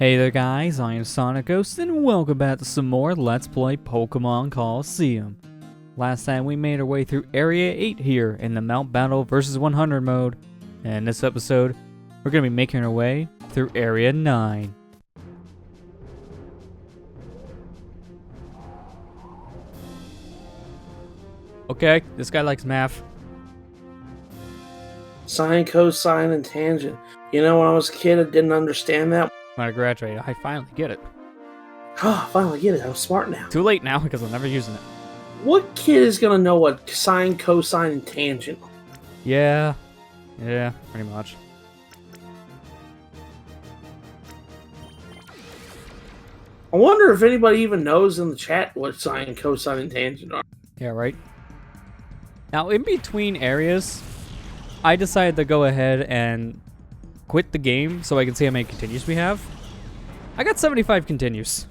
Hey there guys, I am SonicGhost and welcome back to some more Let's Play Pokémon Colosseum. Last time we made our way through Area 8 here in the Mount Battle vs 100 mode, and in this episode, we're going to be making our way through Area 9. Okay, this guy likes math. Sine, cosine, and tangent. You know, when I was a kid, I didn't understand that. When I graduate, I finally get it. Oh, finally get it. I'm smart now. Too late now because I'm never using it. What kid is going to know what sine, cosine, and tangent are? Yeah, pretty much. I wonder if anybody even knows in the chat what sine, cosine, and tangent are. Yeah, right? Now, in between areas, I decided to go ahead and quit the game so I can see how many continues we have. I got 75 continues.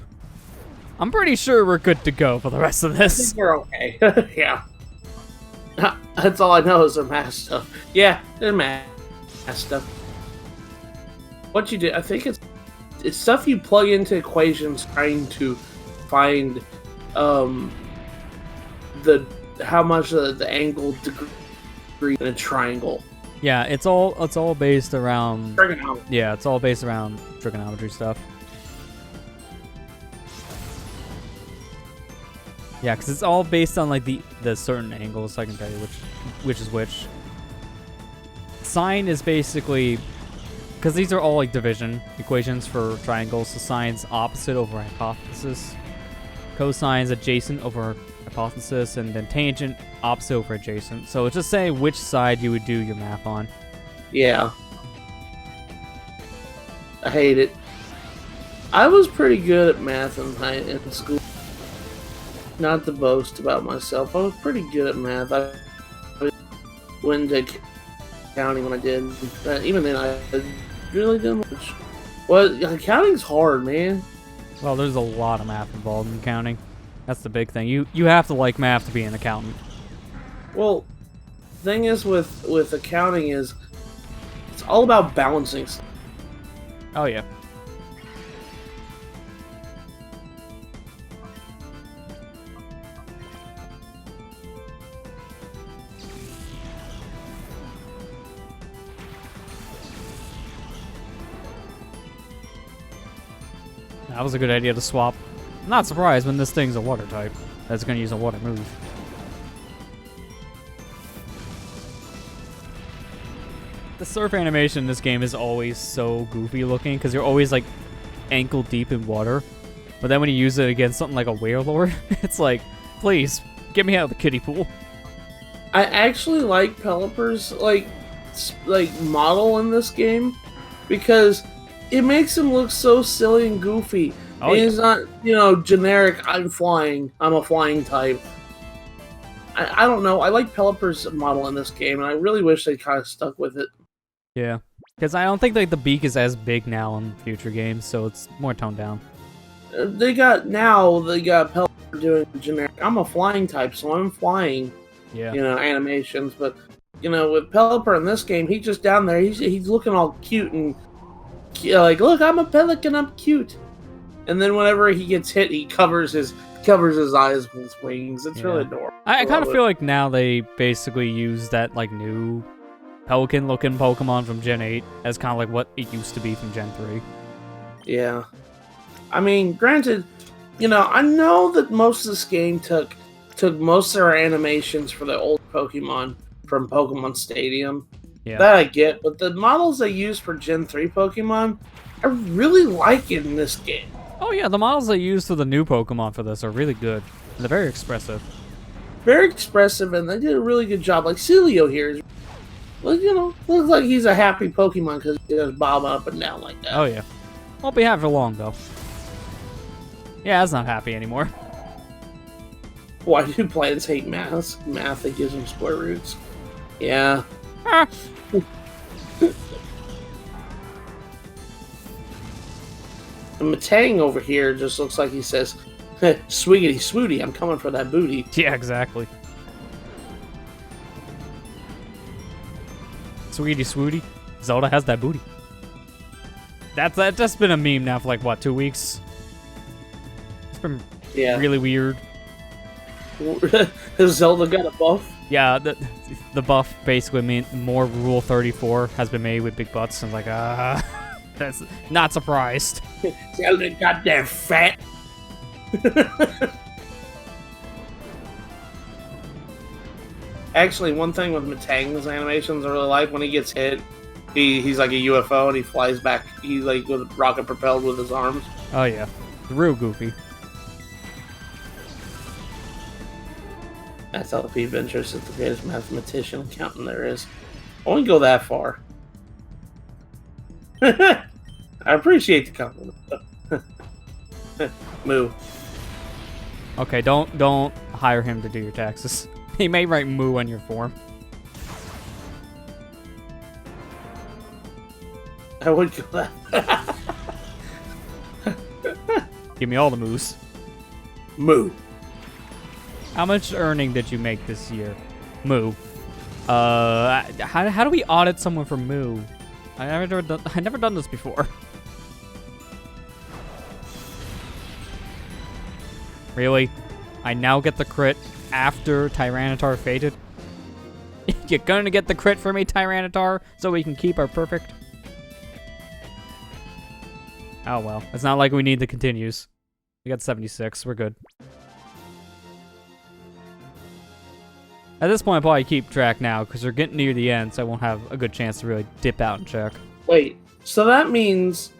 I'm pretty sure we're good to go for the rest of I this. think we're okay. Yeah. That's all I know is the math stuff. Yeah, there's math stuff. What you do, I think it's stuff you plug into equations trying to find how much the angle degree in a triangle. Yeah, it's all based around Trigonometry. Yeah, it's all based around trigonometry stuff. Yeah, because it's all based on like the certain angles. So I can tell you which is which. Sine is basically because these are all like division equations for triangles. So sine's opposite over hypothesis. Cosine's adjacent over hypothesis, and then tangent opposite over adjacent. So it's just saying which side you would do your math on. Yeah. I hate it. I was pretty good at math in school. Not to boast about myself, I was pretty good at math. I went into accounting when I did. Even then, I really didn't much. Well, accounting's hard, man. Well, there's a lot of math involved in accounting. That's the big thing. You have to like math to be an accountant. Well, the thing is with accounting is it's all about balancing. Oh yeah. That was a good idea to swap. I'm not surprised when this thing's a water type. That's going to use a water move. The surf animation in this game is always so goofy looking because you're always like ankle deep in water. But then when you use it against something like a werelord, it's like, please, get me out of the kiddie pool. I actually like Pelipper's like model in this game because it makes him look so silly and goofy. Oh, and yeah. he's not, generic, I'm a flying type. I don't know. I like Pelipper's model in this game, and I really wish they kind of stuck with it. Yeah, because I don't think like the beak is as big now in future games, so it's more toned down. They got Pelipper doing generic, I'm a flying type, so I'm flying, Yeah. Animations. But, with Pelipper in this game, he's just down there, he's looking all cute and, like, look, I'm a pelican, I'm cute. And then whenever he gets hit, he covers his eyes with his wings. It's really adorable. I kind of feel like now they basically use that like new pelican-looking Pokemon from Gen 8 as kind of like what it used to be from Gen 3. Yeah. I mean, granted, I know that most of this game took most of their animations for the old Pokemon from Pokemon Stadium. Yeah. That I get, but the models they use for Gen 3 Pokemon, I really like it in this game. Oh yeah, the models they use for the new Pokemon for this are really good. They're very expressive. Very expressive, and they did a really good job. Like Celio here is, well, looks like he's a happy Pokemon because he does bob up and down like that. Oh yeah. Won't be happy for long though. Yeah, it's not happy anymore. Why do planets hate math? Math that gives them square roots. Yeah. Ah. And Matang over here just looks like he says, "Swiggity swooty, I'm coming for that booty." Yeah, exactly. Sweetie swooty. Zelda has that booty. That's just been a meme now for like what, 2 weeks? It's been really weird. Has Zelda got a buff? Yeah, the buff basically means more Rule 34 has been made with big butts, and like, that's not surprised. Zelda got that fat. Actually, one thing with Matang's animations I really like, when he gets hit, he's like a UFO and he flies back. He's like with rocket propelled with his arms. Oh yeah, real goofy. That's how the P. Ventures is the greatest mathematician accountant there is. I wouldn't go that far. I appreciate the compliment. Moo. Okay, don't hire him to do your taxes. He may write moo on your form. I would go that. Give me all the moos. Moo. How much earning did you make this year? Moo. How do we audit someone for moo? I never done this before. Really? I now get the crit after Tyranitar faded? You're gonna get the crit for me, Tyranitar, so we can keep our perfect? Oh well. It's not like we need the continues. We got 76. We're good. At this point, I'll probably keep track now, because we're getting near the end, so I won't have a good chance to really dip out and check. Wait, so that means...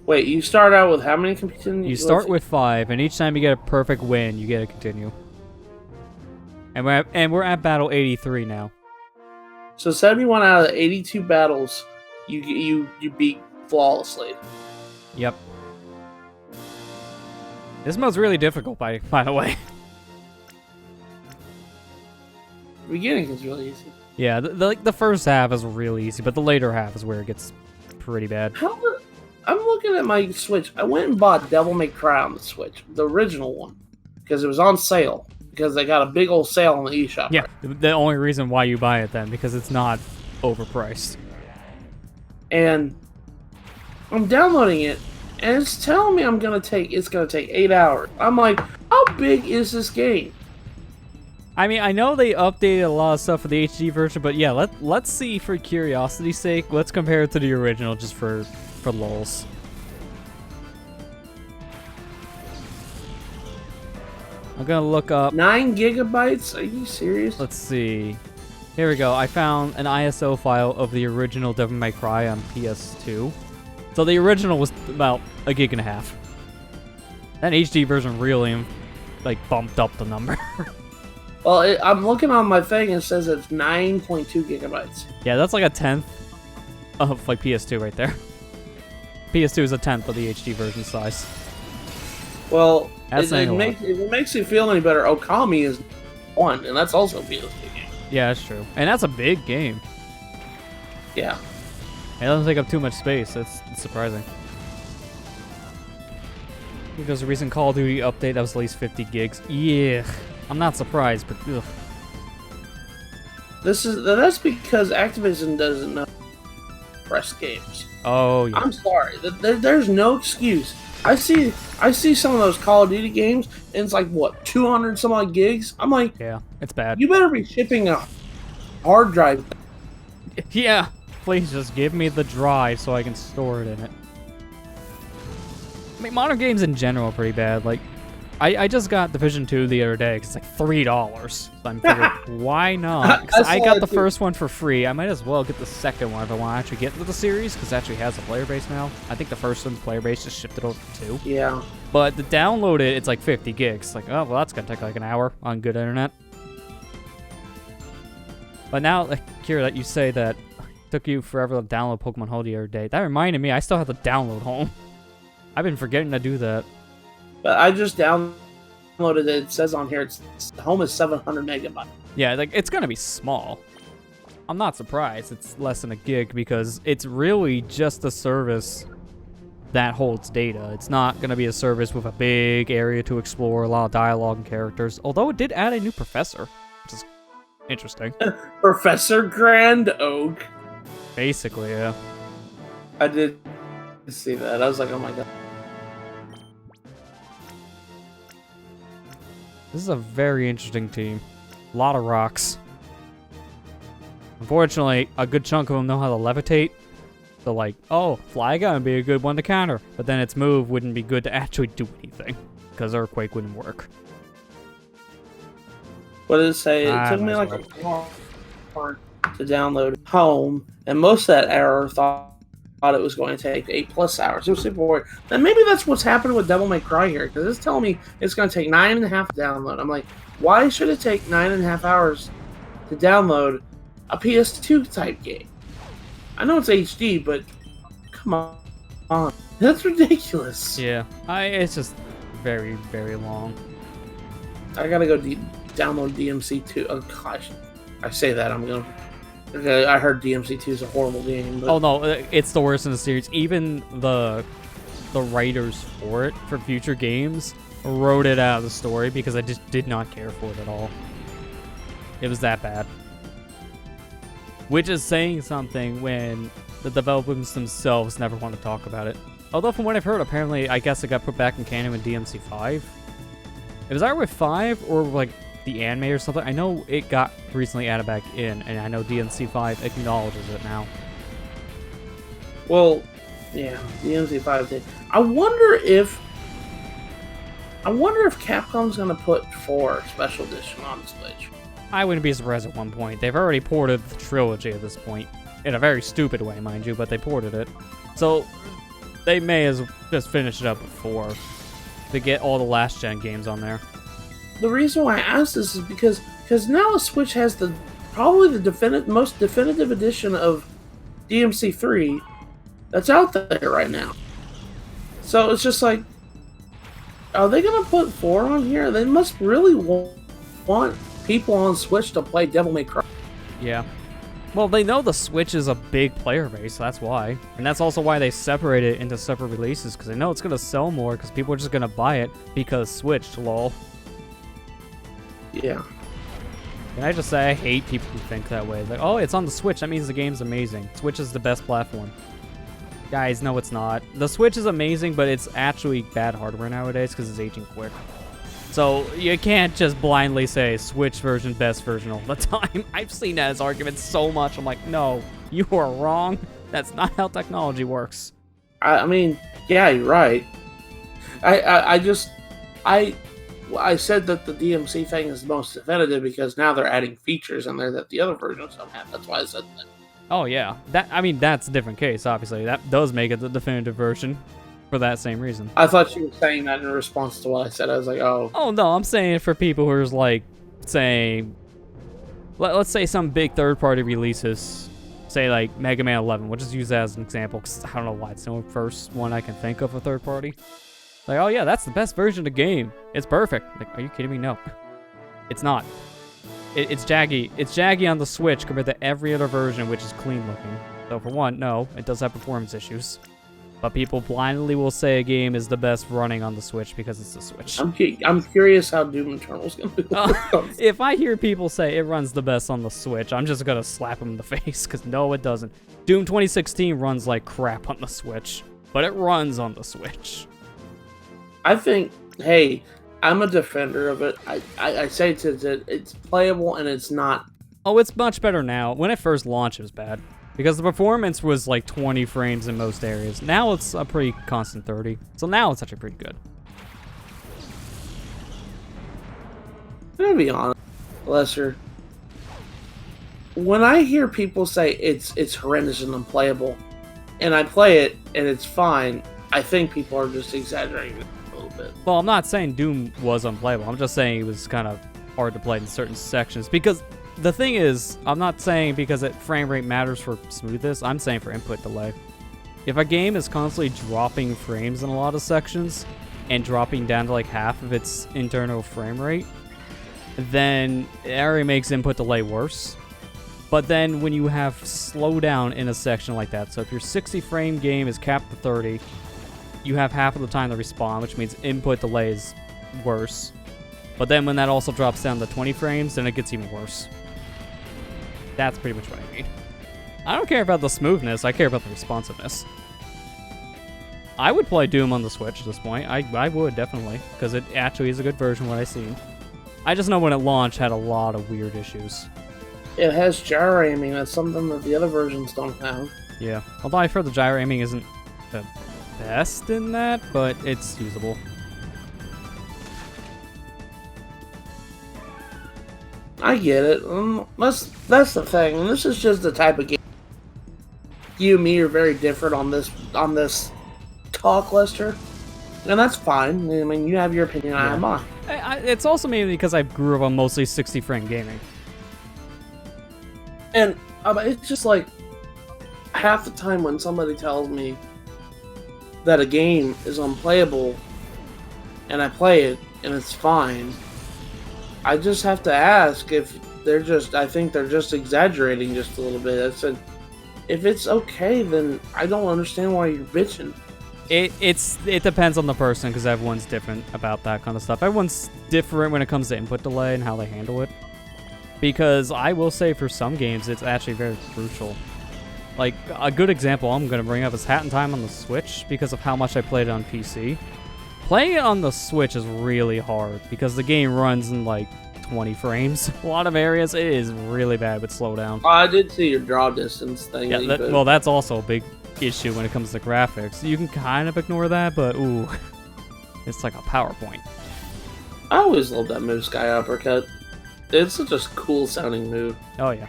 Wait, you start out with how many continues? You start with 5, and each time you get a perfect win, you get a continue. And we're at battle 83 now. So 71 out of the 82 battles, you beat flawlessly. Yep. This mode's really difficult, by the way. The beginning is really easy. Yeah, the first half is really easy, but the later half is where it gets pretty bad. I'm looking at my Switch. I went and bought Devil May Cry on the Switch, the original one, because it was on sale. Because they got a big old sale on the eShop. Yeah, the only reason why you buy it then, because it's not overpriced. And I'm downloading it, and it's telling me it's gonna take 8 hours. I'm like, how big is this game? I mean, I know they updated a lot of stuff for the HD version, but yeah, let's see for curiosity's sake. Let's compare it to the original just for lulz. I'm gonna look up 9 gigabytes? Are you serious? Let's see. Here we go. I found an ISO file of the original Devil May Cry on PS2. So the original was about 1.5 gigs. That HD version really like bumped up the number. Well, I'm looking on my thing and it says it's 9.2 gigabytes. Yeah, that's like a 10th of like PS2 right there. PS2 is a 10th of the HD version size. Well, if it makes you feel any better, Okami is 1, and that's also a PS2 game. Yeah, that's true. And that's a big game. Yeah. It doesn't take up too much space. It's surprising. There's a recent Call of Duty update that was at least 50 gigs. Yeah. I'm not surprised, but ugh. That's because Activision doesn't know press games. Oh, yeah. I'm sorry. There's no excuse. I see some of those Call of Duty games, and it's like, what, 200 some odd gigs? I'm like, yeah, it's bad. You better be shipping a hard drive. Yeah, please just give me the drive so I can store it in it. I mean, modern games in general are pretty bad. Like, I just got Division 2 the other day because it's like $3. So I'm thinking, why not? Because I got the first one for free. I might as well get the second one if I want to actually get into the series, because it actually has a player base now. I think the first one's player base just shipped it over to 2. Yeah. But to download it, it's like 50 gigs. Like, oh, well, that's going to take like an hour on good internet. But now, like, Kira, that you say that it took you forever to download Pokemon Home the other day, that reminded me I still have to download Home. I've been forgetting to do that. But I just downloaded it. It says on here Home is 700 megabytes. Yeah, like it's gonna be small. I'm not surprised it's less than a gig because it's really just a service that holds data. It's not gonna be a service with a big area to explore, a lot of dialogue and characters. Although it did add a new professor, which is interesting. Professor Grand Oak. Basically, yeah. I did I see that. I was like, oh my god. This is a very interesting team. A lot of rocks. Unfortunately, a good chunk of them know how to levitate. So like, oh, Flygon would be a good one to counter. But then its move wouldn't be good to actually do anything. Because Earthquake wouldn't work. What did it say? It took me like an hour to download home. And most of that error thought it was going to take 8+ hours. It was super weird. And maybe that's what's happening with Devil May Cry here. Because it's telling me it's going to take 9.5 to download. I'm like, why should it take 9.5 hours to download a PS2 type game? I know it's HD, but come on. That's ridiculous. Yeah, it's just very, very long. I gotta go download DMC2. Oh gosh, I say that I'm gonna. Okay, I heard DMC2 is a horrible game. But... Oh no, it's the worst in the series. Even the writers for it, for future games, wrote it out of the story because I just did not care for it at all. It was that bad. Which is saying something when the developers themselves never want to talk about it. Although from what I've heard, apparently, I guess it got put back in canon with DMC 5. It was either with 5 or like the anime or something. I know it got recently added back in, and I know DMC 5 acknowledges it now. Well, yeah, DMC 5 did. I wonder if Capcom's gonna put 4 Special Edition on the Switch. I wouldn't be surprised at one point. They've already ported the trilogy at this point. In a very stupid way, mind you, but they ported it. So, they may as just finish it up with 4 to get all the last-gen games on there. The reason why I asked this is because now the Switch has probably the most definitive edition of DMC 3 that's out there right now. So it's just like, are they gonna put 4 on here? They must really want people on Switch to play Devil May Cry. Yeah. Well, they know the Switch is a big player base, so that's why. And that's also why they separate it into separate releases, because they know it's going to sell more, because people are just going to buy it because Switch, lol. Yeah. Can I just say, I hate people who think that way. Like, oh, it's on the Switch, that means the game's amazing. Switch is the best platform. Guys, no it's not. The Switch is amazing, but it's actually bad hardware nowadays, because it's aging quick. So, you can't just blindly say Switch version, best version all the time. I've seen that as arguments so much. I'm like, no, you are wrong. That's not how technology works. I mean, yeah, you're right. I said that the DMC thing is the most definitive because now they're adding features in there that the other versions don't have. That's why I said that. Oh, yeah. That's a different case, obviously. That does make it the definitive version. For that same reason. I thought you were saying that in response to what I said. I was like, oh. Oh, no, I'm saying it for people who are like, saying, let's say some big third-party releases, say like Mega Man 11. We'll just use that as an example, because I don't know why it's the first one I can think of a third-party. Like, oh yeah, that's the best version of the game. It's perfect. Like, are you kidding me? No. It's not. It's jaggy. It's jaggy on the Switch compared to every other version, which is clean-looking. So for one, no, it does have performance issues. But people blindly will say a game is the best running on the Switch because it's the Switch. I'm curious how Doom Eternal's going to do. If I hear people say it runs the best on the Switch, I'm just going to slap them in the face because no, it doesn't. Doom 2016 runs like crap on the Switch, but it runs on the Switch. I think, hey, I'm a defender of it. I say it's playable and it's not. Oh, it's much better now. When it first launched, it was bad. Because the performance was like 20 frames in most areas. Now it's a pretty constant 30. So now it's actually pretty good. I'm gonna be honest, Lesser. When I hear people say it's horrendous and unplayable, and I play it and it's fine, I think people are just exaggerating it a little bit. Well, I'm not saying Doom was unplayable. I'm just saying it was kind of hard to play in certain sections. Because the thing is, I'm not saying because frame rate matters for smoothness, I'm saying for input delay. If a game is constantly dropping frames in a lot of sections, and dropping down to like half of its internal frame rate, then it already makes input delay worse. But then when you have slowdown in a section like that, so if your 60 frame game is capped to 30, you have half of the time to respawn, which means input delay is worse. But then when that also drops down to 20 frames, then it gets even worse. That's pretty much what I mean. I don't care about the smoothness, I care about the responsiveness. I would play Doom on the Switch at this point. I would, definitely, because it actually is a good version of what I've seen. I just know when it launched, had a lot of weird issues. It has gyro aiming. That's something that the other versions don't have. Yeah. Although I've heard the gyro aiming isn't the best in that, but it's usable. I get it. That's the thing. And this is just the type of game. You and me are very different on this talk, Lester, and that's fine. I mean, you have your opinion. I have mine. It's also mainly because I grew up on mostly 60 frame gaming. And it's just like half the time when somebody tells me that a game is unplayable and I play it and it's fine, I just have to ask if I think they're just exaggerating just a little bit. I said, if it's okay, then I don't understand why you're bitching. It depends on the person, because everyone's different about that kind of stuff. Everyone's different when it comes to input delay and how they handle it. Because I will say for some games, it's actually very crucial. Like, a good example I'm going to bring up is Hat in Time on the Switch, because of how much I played it on PC. Playing it on the Switch is really hard, because the game runs in, like, 20 frames. A lot of areas, it is really bad with slowdown. I did see your draw distance thing. Yeah, well, that's also a big issue when it comes to graphics. You can kind of ignore that, but, ooh, it's like a PowerPoint. I always loved that move, Sky Uppercut. It's such a cool sounding move. Oh, yeah.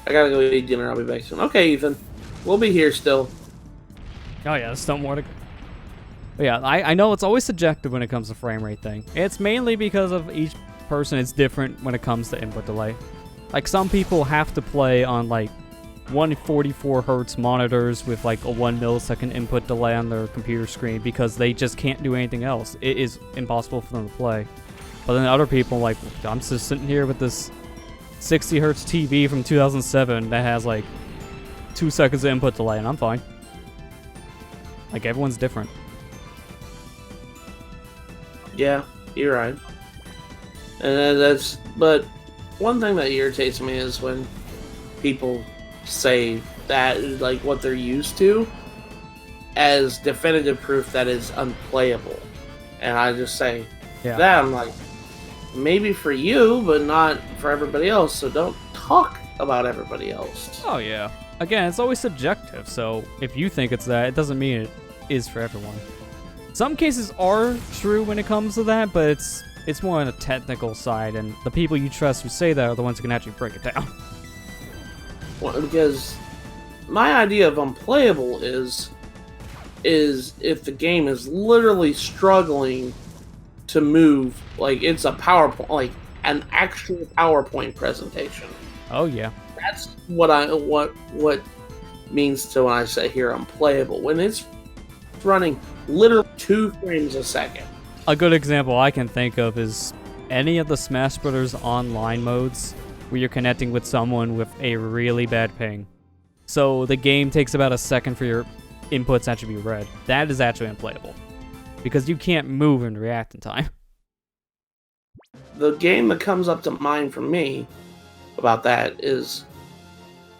I gotta go eat dinner. I'll be back soon. Okay, Ethan. We'll be here still. Oh, yeah, there's still more to go. But yeah, I know it's always subjective when it comes to frame rate thing. It's mainly because of each person. It's different when it comes to input delay. Like, some people have to play on, like, 144 hertz monitors with, like, a 1 millisecond input delay on their computer screen because they just can't do anything else. It is impossible for them to play. But then other people, like, I'm just sitting here with this 60 hertz TV from 2007 that has, like, 2 seconds of input delay, and I'm fine. Like, everyone's different. Yeah, you're right. And but one thing that irritates me is when people say that, like, what they're used to as definitive proof that is unplayable. And I just say, that I'm like, maybe for you, but not for everybody else, so don't talk about everybody else. Oh, yeah. Again, it's always subjective, so if you think it's that, it doesn't mean it is for everyone. Some cases are true when it comes to that, but it's more on a technical side, and the people you trust who say that are the ones who can actually break it down. Well, because my idea of unplayable is if the game is literally struggling to move, like it's a PowerPoint, like an actual PowerPoint presentation. Oh yeah. That's what means to when I say here unplayable. When it's running literally 2 frames a second. A good example I can think of is any of the Smash Brothers online modes where you're connecting with someone with a really bad ping. So the game takes about a second for your inputs to actually be read. That is actually unplayable, because you can't move and react in time. The game that comes up to mind for me about that is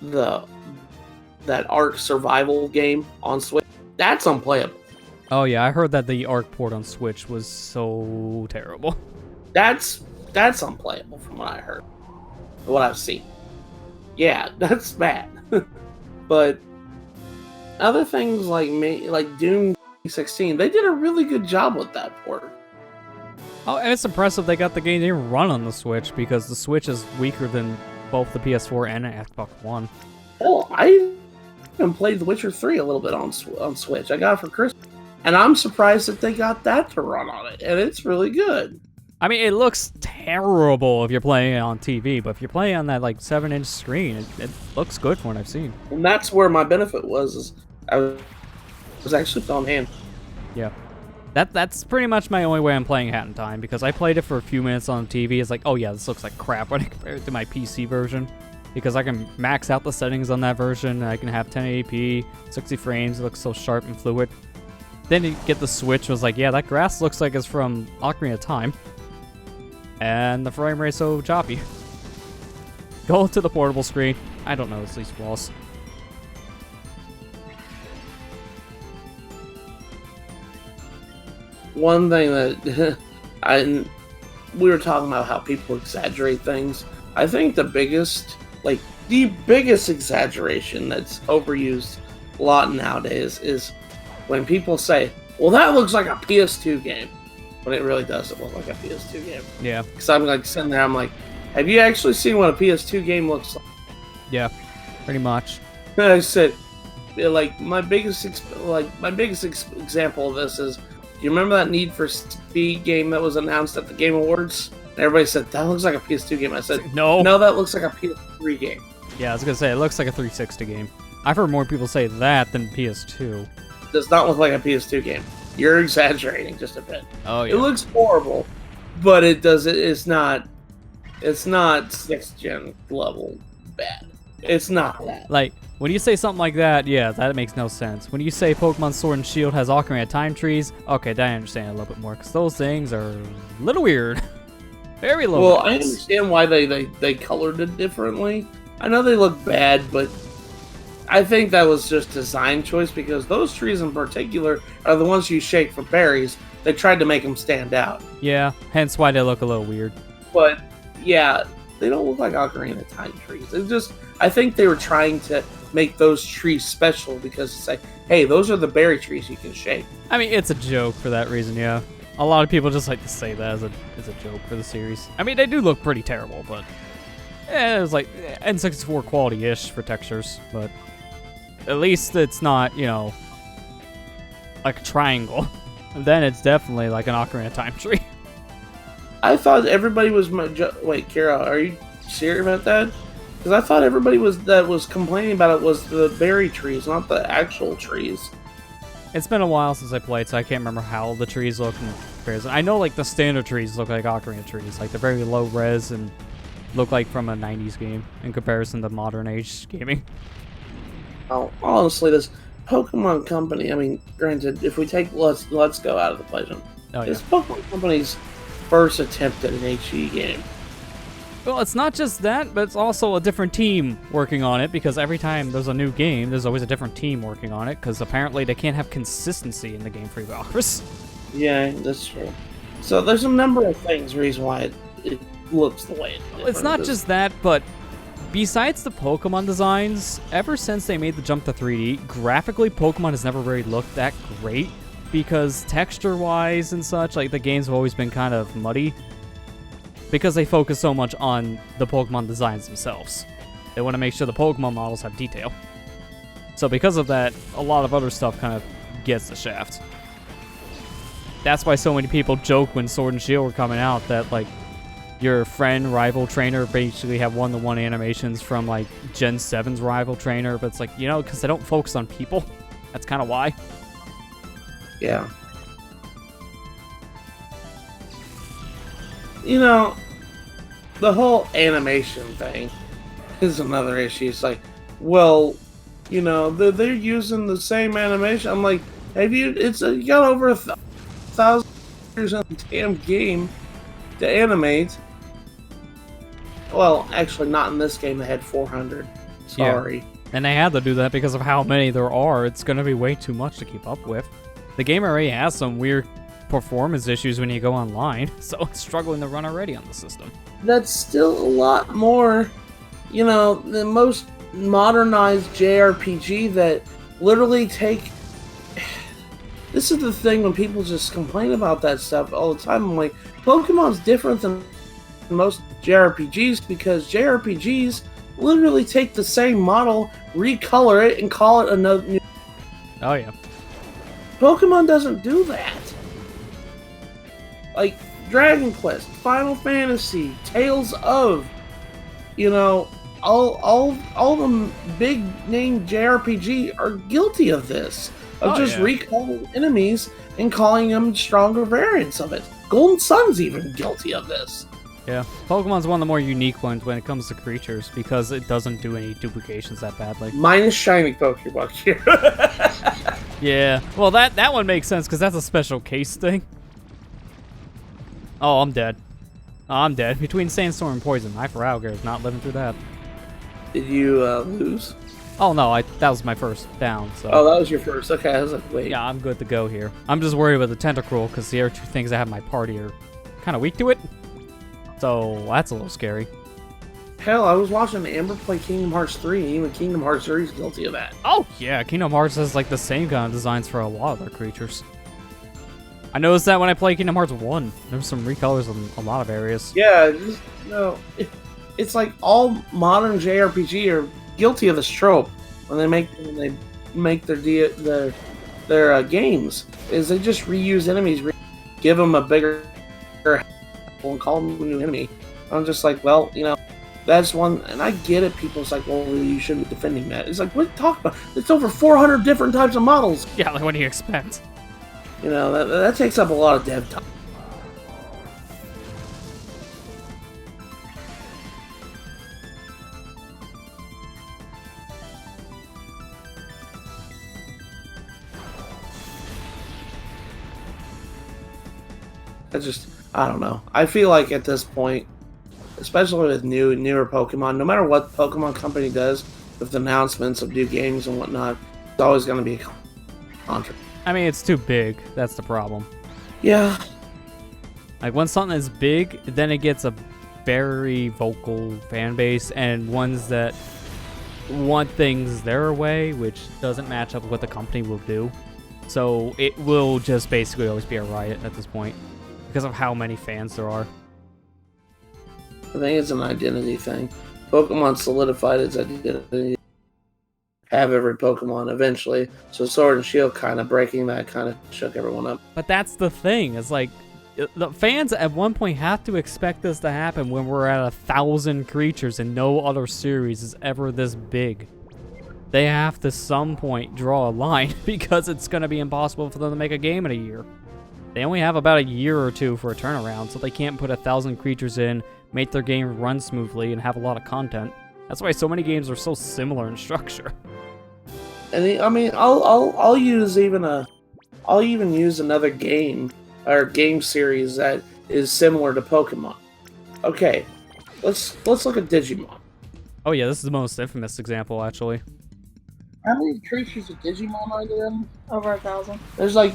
that Ark survival game on Switch. That's unplayable. Oh yeah, I heard that the Ark port on Switch was so terrible. That's unplayable from what I heard. What I've seen. Yeah, that's bad. But other things like Doom 16, they did a really good job with that port. Oh, and it's impressive they got the game to run on the Switch, because the Switch is weaker than both the PS4 and the Xbox One. Oh, I even played The Witcher 3 a little bit on Switch. I got it for Christmas. And I'm surprised that they got that to run on it. And it's really good. I mean, it looks terrible if you're playing it on TV, but if you're playing on that, like, 7-inch screen, it looks good from what I've seen. And that's where my benefit was, is I was actually on hand. Yeah. That's pretty much my only way I'm playing Hat in Time, because I played it for a few minutes on TV. It's like, oh yeah, this looks like crap when I compare it to my PC version, because I can max out the settings on that version, and I can have 1080p, 60 frames, it looks so sharp and fluid. Then you get the Switch, was like, yeah, that grass looks like it's from Ocarina of Time. And the frame rate's so choppy. Go to the portable screen. I don't know these flaws. one thing that we were talking about how people exaggerate things. I think the biggest exaggeration that's overused a lot nowadays is when people say, well, that looks like a PS2 game, when it really doesn't look like a PS2 game. Yeah. Because I'm like sitting there, I'm like, have you actually seen what a PS2 game looks like? Yeah, pretty much. And I said, like, my biggest example of this is, you remember that Need for Speed game that was announced at the Game Awards? And everybody said, that looks like a PS2 game. I said, no, that looks like a PS3 game. Yeah, I was gonna say, it looks like a 360 game. I've heard more people say that than PS2. It does not look like a PS2 game. You're exaggerating just a bit. Oh, yeah. It looks horrible, but it's not 6th gen level bad. It's not that. Like, when you say something like that, yeah, that makes no sense. When you say Pokemon Sword and Shield has Ocarina of Time trees, okay, then I understand a little bit more, because those things are a little weird. Very low. Well, I understand why they colored it differently. I know they look bad, but I think that was just design choice, because those trees in particular are the ones you shake for berries. They tried to make them stand out. Yeah, hence why they look a little weird. But, yeah, they don't look like Ocarina of Time trees. It's just, I think they were trying to make those trees special, because it's like, hey, those are the berry trees you can shake. I mean, it's a joke for that reason, yeah. A lot of people just like to say that as a joke for the series. I mean, they do look pretty terrible, but it was like N64 quality-ish for textures, but at least it's not, you know, like a triangle. Then it's definitely like an Ocarina of Time tree. I thought everybody was wait, Kara, are you serious about that? Because I thought everybody was complaining about it was the berry trees, not the actual trees. It's been a while since I played, so I can't remember how the trees look in comparison. I know, like, the standard trees look like Ocarina trees. Like, they're very low res and look like from a 90s game in comparison to modern age gaming. Oh, honestly, this Pokemon Company, I mean, granted, if we take Let's Go out of the equation, this Pokemon Company's first attempt at an HD game. Well, it's not just that, but it's also a different team working on it, because every time there's a new game, there's always a different team working on it, because apparently they can't have consistency in the Game Freak offers. Yeah, that's true. So there's a number of things, reason why it looks the way it does. It's not just that, but besides the Pokemon designs, ever since they made the jump to 3D, graphically, Pokemon has never really looked that great, because texture-wise and such, like, the games have always been kind of muddy, because they focus so much on the Pokemon designs themselves. They want to make sure the Pokemon models have detail. So because of that, a lot of other stuff kind of gets the shaft. That's why so many people joke when Sword and Shield were coming out that, like, your friend, rival trainer, basically have one-to-one animations from, like, Gen 7's rival trainer, but it's like, you know, because they don't focus on people. That's kind of why. Yeah. You know, the whole animation thing is another issue. It's like, well, you know, they're using the same animation. I'm like, you got over 1,000 years in the damn game to animate. Well, actually, not in this game. They had 400. Sorry. Yeah. And they had to do that because of how many there are. It's going to be way too much to keep up with. The game already has some weird performance issues when you go online, so it's struggling to run already on the system. That's still a lot more, you know, the most modernized JRPG that literally take... This is the thing when people just complain about that stuff all the time. I'm like, Pokemon's different than most JRPGs, because JRPGs literally take the same model, recolor it, and call it another new... Oh, yeah. Pokemon doesn't do that. Like, Dragon Quest, Final Fantasy, Tales of, you know, all the big name JRPG are guilty of this. Of recalling enemies and calling them stronger variants of it. Golden Sun's even guilty of this. Yeah, Pokemon's one of the more unique ones when it comes to creatures, because it doesn't do any duplications that badly. Minus shiny Pokemon here. Yeah, well that one makes sense, because that's a special case thing. Oh, I'm dead. I'm dead. Between Sandstorm and Poison, my Feraligatr is not living through that. Did you lose? Oh no, that was my first down. So. Oh, that was your first. Okay, I was like, wait. Yeah, I'm good to go here. I'm just worried about the Tentacruel because the other two things I have in my party are kind of weak to it. So that's a little scary. Hell, I was watching Amber play Kingdom Hearts 3, and even Kingdom Hearts 3 is guilty of that. Oh yeah, Kingdom Hearts has like the same kind of designs for a lot of their creatures. I noticed that when I played Kingdom Hearts 1. There's some recolors in a lot of areas. Yeah, just, it's like all modern JRPG are guilty of this trope when they make their games. Is they just reuse enemies, give them a bigger and call them a new enemy. I'm just like, well, that's one, and I get it. People's like, well, you shouldn't be defending that. It's like, what talk about? It's over 400 different types of models. Yeah, like what do you expect? That takes up a lot of dev time. I don't know. I feel like at this point, especially with newer Pokemon, no matter what Pokemon company does with announcements of new games and whatnot, it's always going to be a contra. I mean, it's too big. That's the problem. Yeah. Like, when something is big, then it gets a very vocal fan base, and ones that want things their way, which doesn't match up with what the company will do. So it will just basically always be a riot at this point, because of how many fans there are. I think it's an identity thing. Pokemon solidified its identity. Have every Pokemon eventually. So Sword and Shield kind of breaking that kind of shook everyone up. But that's the thing. It's like, the fans at one point have to expect this to happen when we're at 1,000 creatures and no other series is ever this big. They have to some point draw a line because it's going to be impossible for them to make a game in a year. They only have about a year or two for a turnaround, so they can't put 1,000 creatures in, make their game run smoothly, and have a lot of content. That's why so many games are so similar in structure. And I mean, I'll even use another game or game series that is similar to Pokemon. Okay, let's look at Digimon. Oh yeah, this is the most infamous example, actually. How many creatures of Digimon are there? Over 1,000. There's like,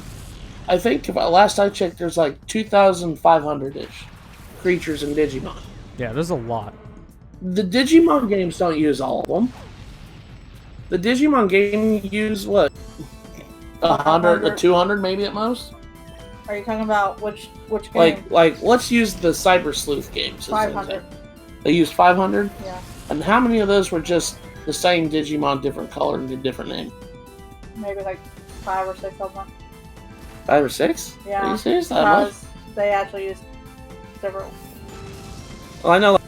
I think last I checked, there's like 2,500-ish creatures in Digimon. Yeah, there's a lot. The Digimon games don't use all of them. The Digimon game use what? 100 or 200 maybe at most? Are you talking about which game? Like let's use the Cyber Sleuth games. 500. They used 500? Yeah. And how many of those were just the same Digimon, different color and a different name? Maybe like 5 or 6 of them. 5 or 6? Yeah. Are you serious? That much? Because they actually use different. Well, I know,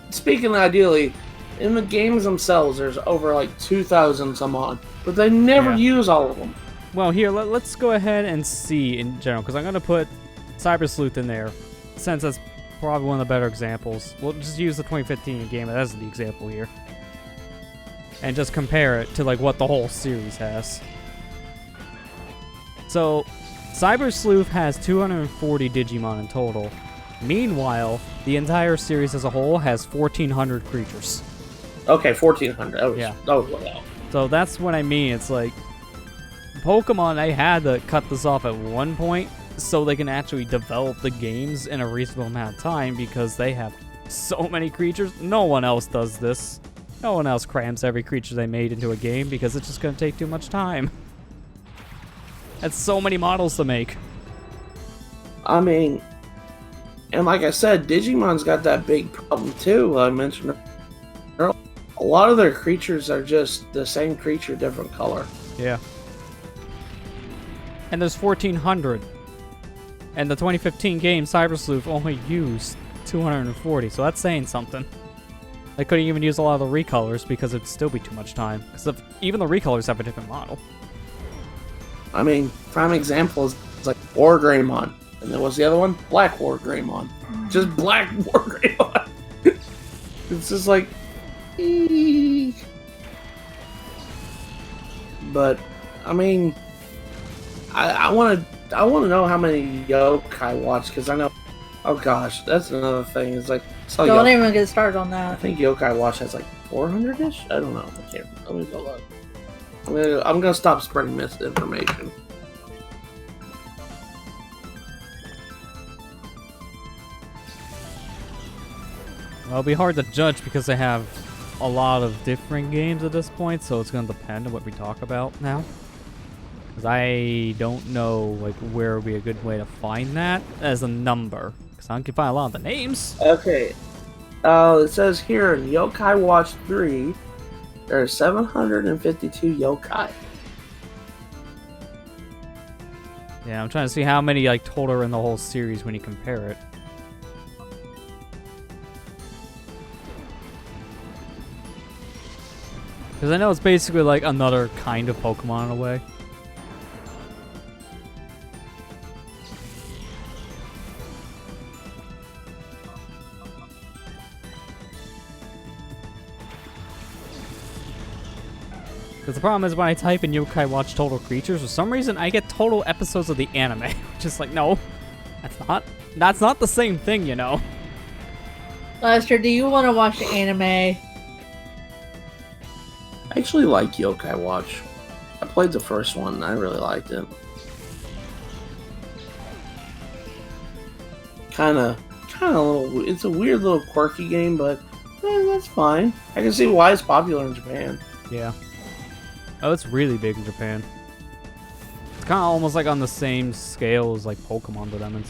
speaking ideally, in the games themselves, there's over like 2,000 some odd, but they never use all of them. Well, here, let's go ahead and see in general, because I'm going to put Cyber Sleuth in there, since that's probably one of the better examples. We'll just use the 2015 game as the example here, and just compare it to like what the whole series has. So, Cyber Sleuth has 240 Digimon in total. Meanwhile, the entire series as a whole has 1,400 creatures. Okay, 1,400. Yeah. That was way out. So that's what I mean. It's like, Pokemon, they had to cut this off at one point so they can actually develop the games in a reasonable amount of time because they have so many creatures. No one else does this. No one else crams every creature they made into a game because it's just going to take too much time. That's so many models to make. I mean, and like I said, Digimon's got that big problem too. I mentioned earlier. A lot of their creatures are just the same creature, different color. Yeah. And there's 1,400. And the 2015 game, Cyber Sleuth, only used 240, so that's saying something. They couldn't even use a lot of the recolors because it'd still be too much time. Because even the recolors have a different model. I mean, prime example is like War Greymon. And then what's the other one? Black War Greymon. Just Black War Greymon. It's just like... eek. But, I mean... I want to know how many yokai watch, because I know... Oh gosh, that's another thing. It's like... Don't even get started on I that. think Yokai Watch has like 400-ish? I don't know. I can't. Let me go look. I'm gonna stop spreading misinformation. Well, it'll be hard to judge because they have a lot of different games at this point, so it's gonna depend on what we talk about now. Because I don't know like where would be a good way to find that as a number. Because I can find a lot of the names. Okay. It says here in Yokai Watch 3, there are 752 yokai. Yeah, I'm trying to see how many like total are in the whole series when you compare it. Because I know it's basically like another kind of Pokemon in a way. Because the problem is when I type in Yokai Watch total creatures, for some reason I get total episodes of the anime. Just like, no, that's not the same thing, you know. Lester, do you want to watch the anime? I actually like Yokai Watch. I played the first one and I really liked it. Kinda a little, it's a weird little quirky game, but that's fine. I can see why it's popular in Japan. Yeah. Oh, it's really big in Japan. It's kind of almost like on the same scale as like Pokemon to them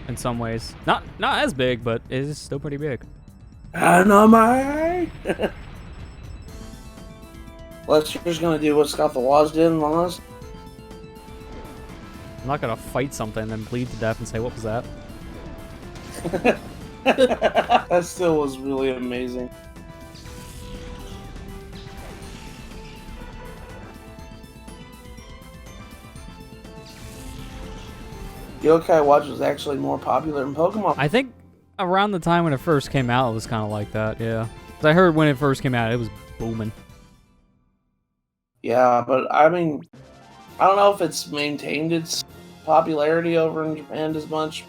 in some ways. Not as big, but it is still pretty big. Anime! Lester's gonna do what Scott the Laws did in Laws. I'm not gonna fight something and then bleed to death and say, what was that? That still was really amazing. Yokai Watch was actually more popular than Pokemon. I think around the time when it first came out, it was kind of like that, yeah. 'Cause I heard when it first came out, it was booming. Yeah, but I mean, I don't know if it's maintained its popularity over in Japan as much.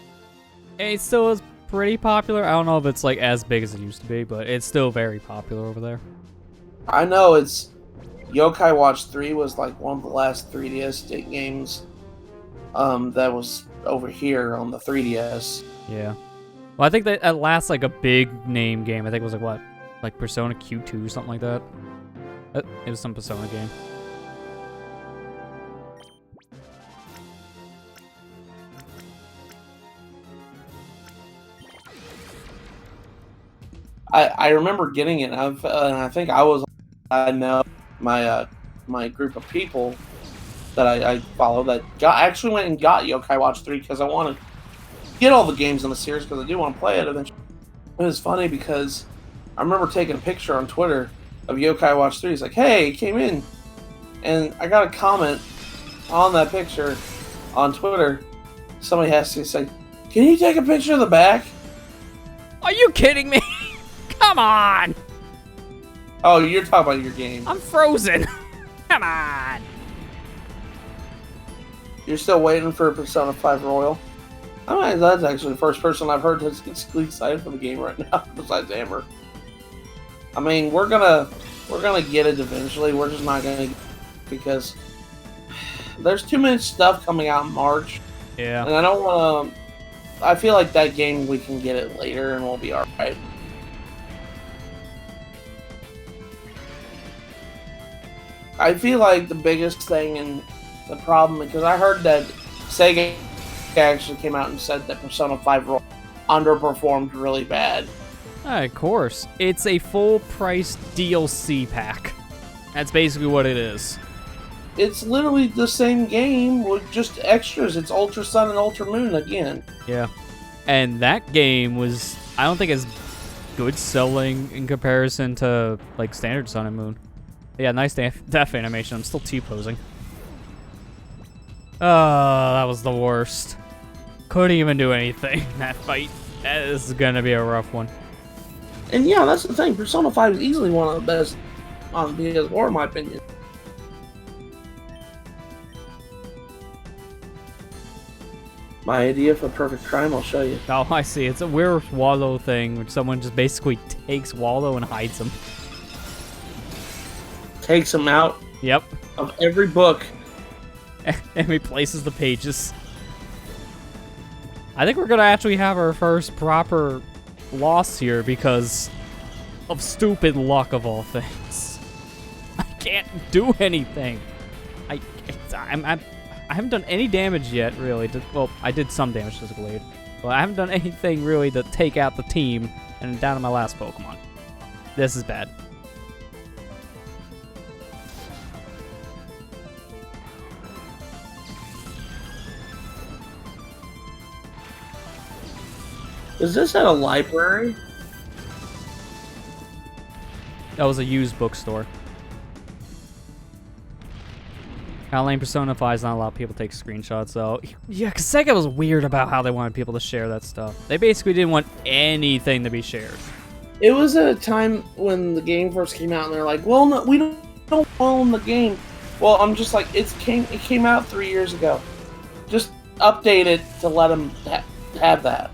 It still is pretty popular. I don't know if it's like as big as it used to be, but it's still very popular over there. I know it's Yokai Watch 3 was like one of the last 3DS games that was over here on the 3DS. Yeah. Well, I think that at last like a big name game, I think it was like what? Like Persona Q2 or something like that. It was some Persona game. I remember getting it. I think I know my group of people that I follow that actually went and got Yokai Watch 3 because I want to get all the games in the series because I do want to play it eventually. It was funny because I remember taking a picture on Twitter of Yokai Watch 3. It's like, hey, it came in. And I got a comment on that picture on Twitter. Somebody has to say, can you take a picture of the back? Are you kidding me? Come on! Oh, you're talking about your game. I'm frozen. Come on! You're still waiting for Persona 5 Royal? I mean, that's actually the first person I've heard that's excited for the game right now, besides Amber. I mean, we're gonna get it eventually. We're just not gonna, because there's too much stuff coming out in March. Yeah. And I don't want to. I feel like that game we can get it later and we'll be alright. I feel like the biggest thing and the problem, because I heard that Sega actually came out and said that Persona 5 Royal underperformed really bad. Of course. It's a full-price DLC pack. That's basically what it is. It's literally the same game with just extras. It's Ultra Sun and Ultra Moon again. Yeah. And that game was, I don't think as good selling in comparison to, like, standard Sun and Moon. Yeah, nice death animation. I'm still T-posing. Oh, that was the worst. Couldn't even do anything in that fight. That is gonna be a rough one. And yeah, that's the thing. Persona 5 is easily one of the best on PS4, in my opinion. My idea for perfect crime, I'll show you. Oh, I see. It's a weird Wallow thing, which someone just basically takes Wallow and hides him. takes them out Yep. of every book. And replaces the pages. I think we're gonna actually have our first proper loss here because of stupid luck of all things. I can't do anything. I haven't done any damage yet, really. Well, I did some damage to the Glade, but I haven't done anything really to take out the team, and I'm down to my last Pokemon. This is bad. Is this at a library? That was a used bookstore. Lane Persona 5 is not allowed people to take screenshots, though. Yeah, because Sega was weird about how they wanted people to share that stuff. They basically didn't want anything to be shared. It was at a time when the game first came out, and they're like, "Well, no, we don't own the game." Well, I'm just like, it came out 3 years ago. Just update it to let them have that.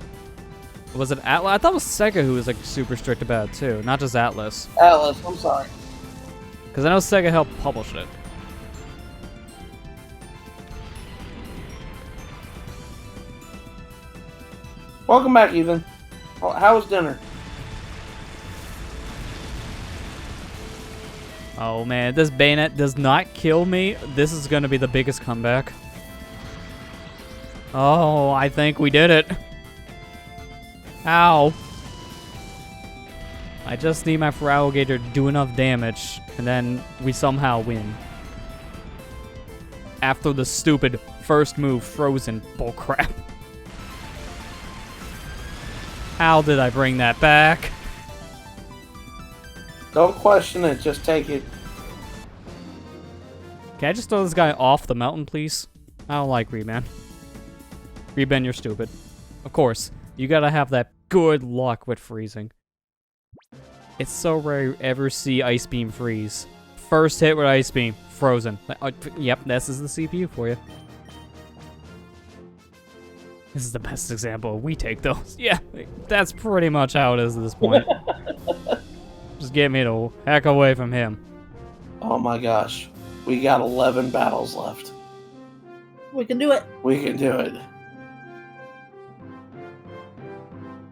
Was it Atlas? I thought it was Sega who was like super strict about it too, not just Atlas. Atlas, I'm sorry. Because I know Sega helped publish it. Welcome back, Ethan. How was dinner? Oh man, if this bayonet does not kill me, this is going to be the biggest comeback. Oh, I think we did it. Ow. I just need my Feraligatr to do enough damage, and then we somehow win. After the stupid first move, frozen bullcrap. How did I bring that back? Don't question it, just take it. Can I just throw this guy off the mountain, please? I don't like Reben. Reben, you're stupid. Of course, you gotta have that good luck with freezing. It's so rare you ever see Ice Beam freeze. First hit with Ice Beam, frozen. Yep, this is the CPU for you. This is the best example. We take those. Yeah, that's pretty much how it is at this point. Just get me the heck away from him. Oh my gosh. We got 11 battles left. We can do it. We can do it.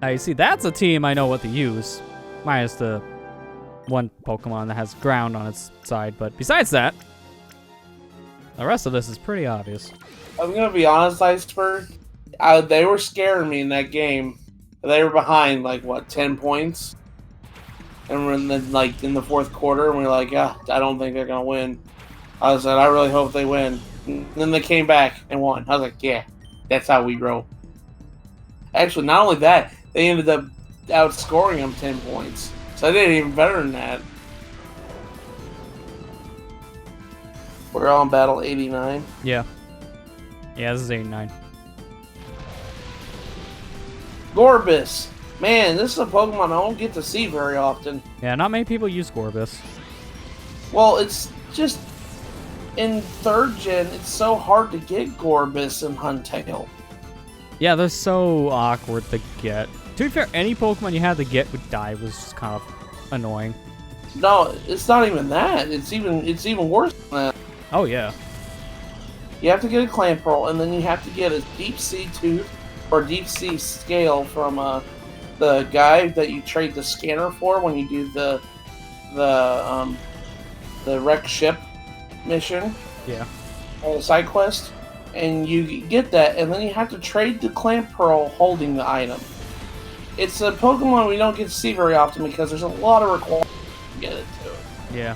Now, you see, that's a team I know what to use. Minus the one Pokemon that has ground on its side. But besides that, the rest of this is pretty obvious. I'm going to be honest, Iceberg. They were scaring me in that game. They were behind, like, what, 10 points? And we're in the fourth quarter, and we're like, I don't think they're going to win. I said, I really hope they win. And then they came back and won. I was like, yeah, that's how we roll. Actually, not only that, they ended up outscoring them 10 points. So they did even better than that. We're on battle 89. Yeah. Yeah, this is 89. Gorbis. Man, this is a Pokemon I don't get to see very often. Yeah, not many people use Gorbis. Well, it's just... in 3rd gen, it's so hard to get Gorbis and Huntail. Yeah, they're so awkward to get. To be fair, any Pokemon you had to get would die was just kind of annoying. No, it's not even that. It's even worse than that. Oh, yeah. You have to get a Clamperl, and then you have to get a Deep Sea Tooth or Deep Sea Scale from the guy that you trade the scanner for when you do the wreck ship mission. Yeah. On the side quest. And you get that, and then you have to trade the Clamperl holding the item. It's a Pokemon we don't get to see very often because there's a lot of requirements to get it to it. Yeah.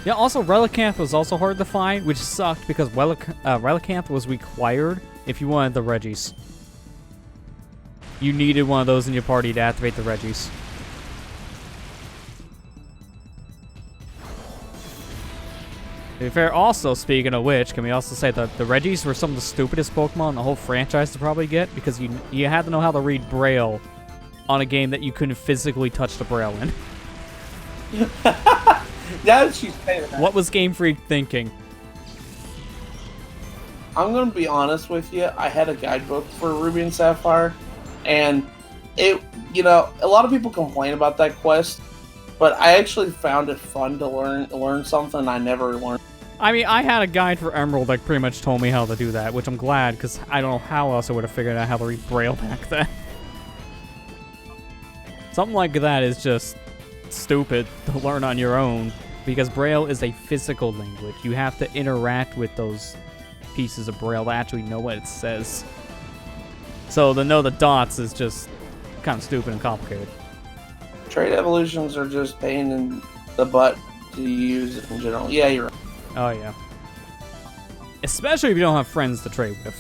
Yeah, also Relicanth was also hard to find, which sucked because Relicanth was required if you wanted the Regis. You needed one of those in your party to activate the Regis. To be fair, also, speaking of which, can we also say that the Regis were some of the stupidest Pokemon in the whole franchise to probably get, because you had to know how to read Braille on a game that you couldn't physically touch the Braille in. Now that you say that, What was Game Freak thinking? I'm going to be honest with you. I had a guidebook for Ruby and Sapphire, and it, a lot of people complain about that quest, but I actually found it fun to learn something I never learned. I mean, I had a guide for Emerald that pretty much told me how to do that, which I'm glad, because I don't know how else I would have figured out how to read Braille back then. Something like that is just stupid to learn on your own, because Braille is a physical language. You have to interact with those pieces of Braille to actually know what it says. So to know the dots is just kind of stupid and complicated. Trade evolutions are just pain in the butt to use in general. Yeah, you're right. Oh, yeah. Especially if you don't have friends to trade with.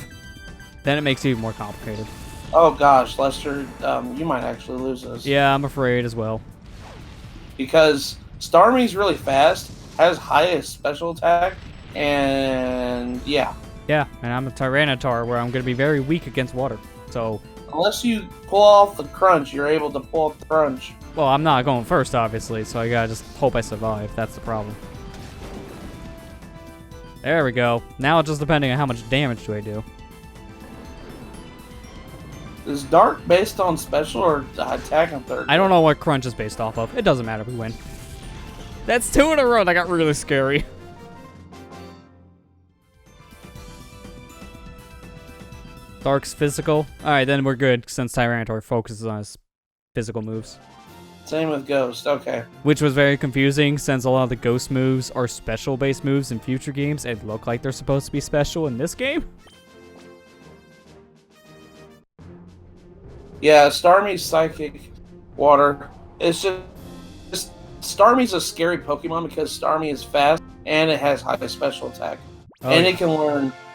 Then it makes it even more complicated. Oh gosh, Lester, you might actually lose this. Yeah, I'm afraid as well. Because Starmie's really fast, has highest special attack, and yeah. Yeah, and I'm a Tyranitar where I'm going to be very weak against water. So, Unless you pull off the crunch, you're able to pull off the crunch. well, I'm not going first, obviously, so I gotta just hope I survive. That's the problem. There we go. Now it's just depending on how much damage do I do. Is Dark based on special or attack on third? I don't know what Crunch is based off of. It doesn't matter if we win. That's 2 in a row. That got really scary. Dark's physical. Alright, then we're good since Tyranitar focuses on his physical moves. Same with Ghost, okay. Which was very confusing since a lot of the Ghost moves are special-based moves in future games and look like they're supposed to be special in this game. Yeah, Starmie's Psychic Water. It's just Starmie's a scary Pokemon because Starmie is fast and it has high special attack. Oh, and yeah.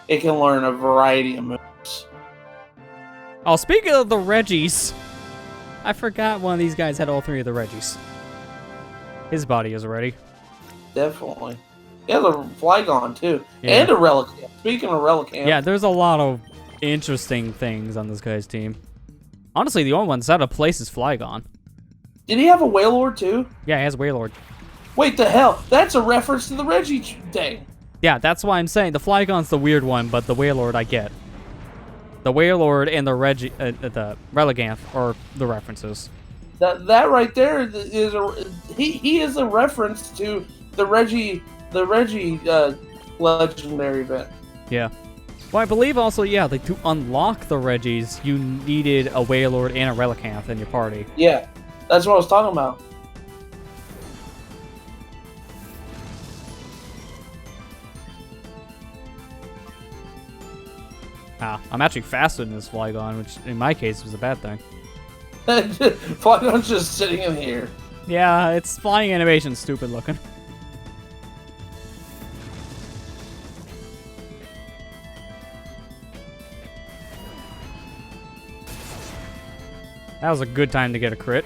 it can learn a variety of moves. Oh, speaking of the Reggies, I forgot one of these guys had all 3 of the Reggies. His body is ready. Definitely. Yeah, the Flygon too. Yeah. And a Relicanth. Speaking of Relicanth. Yeah, there's a lot of interesting things on this guy's team. Honestly, the only one that's out of place is Flygon. Did he have a Wailord too? Yeah, he has Wailord. Wait, the hell? That's a reference to the Reggie thing. Yeah, that's why I'm saying the Flygon's the weird one, but the Wailord I get. The Wailord and the the Relicanth are the references. That right there is he is a reference to the Reggie legendary event. Yeah. Well, I believe also, yeah, like to unlock the Reggies, you needed a Wailord and a Relicanth in your party. Yeah, that's what I was talking about. Ah, I'm actually faster than this Flygon, which in my case was a bad thing. Flygon's just sitting in here. Yeah, its flying animation's stupid looking. That was a good time to get a crit.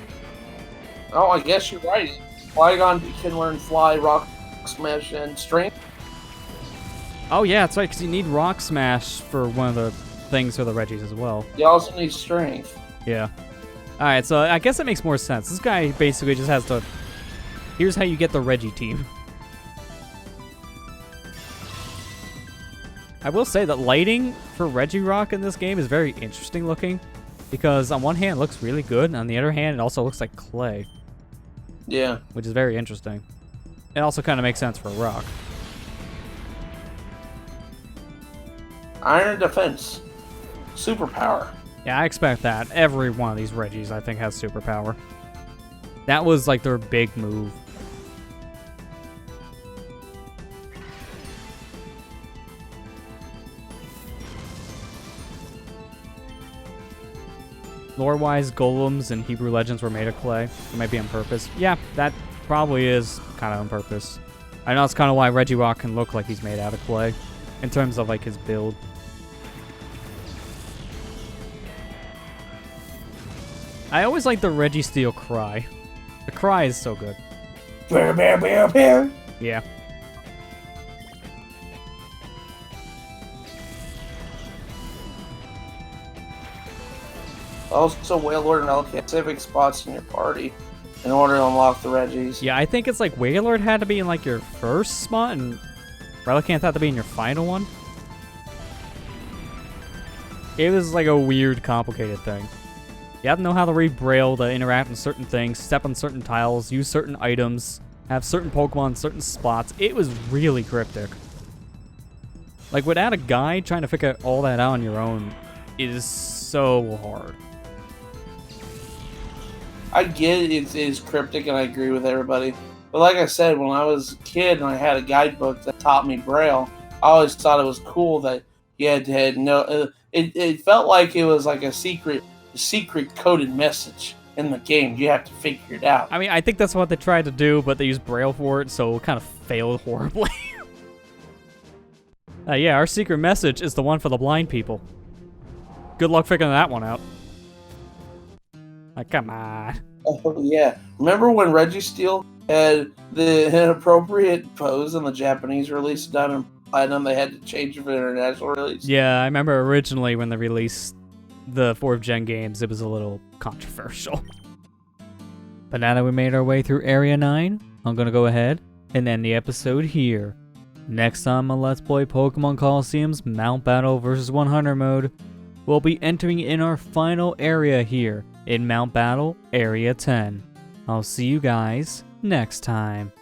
Oh, I guess you're right. Flygon can learn Fly, Rock Smash, and Strength. Oh yeah, that's right, because you need Rock Smash for one of the things for the Reggies as well. You also need Strength. Yeah. Alright, so I guess that makes more sense. This guy basically just has to... Here's how you get the Reggie team. I will say that lighting for Regirock in this game is very interesting looking. Because on one hand it looks really good, and on the other hand it also looks like clay. Yeah. Which is very interesting. It also kind of makes sense for a rock. Iron Defense. Superpower. Yeah, I expect that. Every one of these Reggies, I think, has superpower. That was, like, their big move. Lore-wise, golems and Hebrew legends were made of clay. It might be on purpose. Yeah, that probably is kind of on purpose. I know that's kind of why Regirock can look like he's made out of clay, in terms of, like, his build. I always like the Registeel cry. The cry is so good. Bear, bear, bear, bear. Yeah. Also, Wailord and Relicanth specific spots in your party in order to unlock the Reggies. Yeah, I think it's like Wailord had to be in like your first spot and Relicanth had to be in your final one. It was like a weird, complicated thing. You have to know how to read Braille to interact with certain things, step on certain tiles, use certain items, have certain Pokemon in certain spots. It was really cryptic. Like, without a guide, trying to figure all that out on your own is so hard. I get it is cryptic, and I agree with everybody. But like I said, when I was a kid and I had a guidebook that taught me Braille, I always thought it was cool that you had to know. It felt like it was like a secret coded message in the game. You have to figure it out. I mean, I think that's what they tried to do, but they used Braille for it, so it kind of failed horribly. Yeah, our secret message is the one for the blind people. Good luck figuring that one out. Like, come on. Oh, yeah. Remember when Registeel had the inappropriate pose in the Japanese release done in Platinum? They had to change it for the international release? Yeah, I remember originally when they released the 4th Gen games, it was a little controversial. But now that we made our way through Area 9, I'm going to go ahead and end the episode here. Next time on Let's Play Pokemon Colosseum's Mount Battle vs. 100 mode, we'll be entering in our final area here in Mount Battle Area 10. I'll see you guys next time.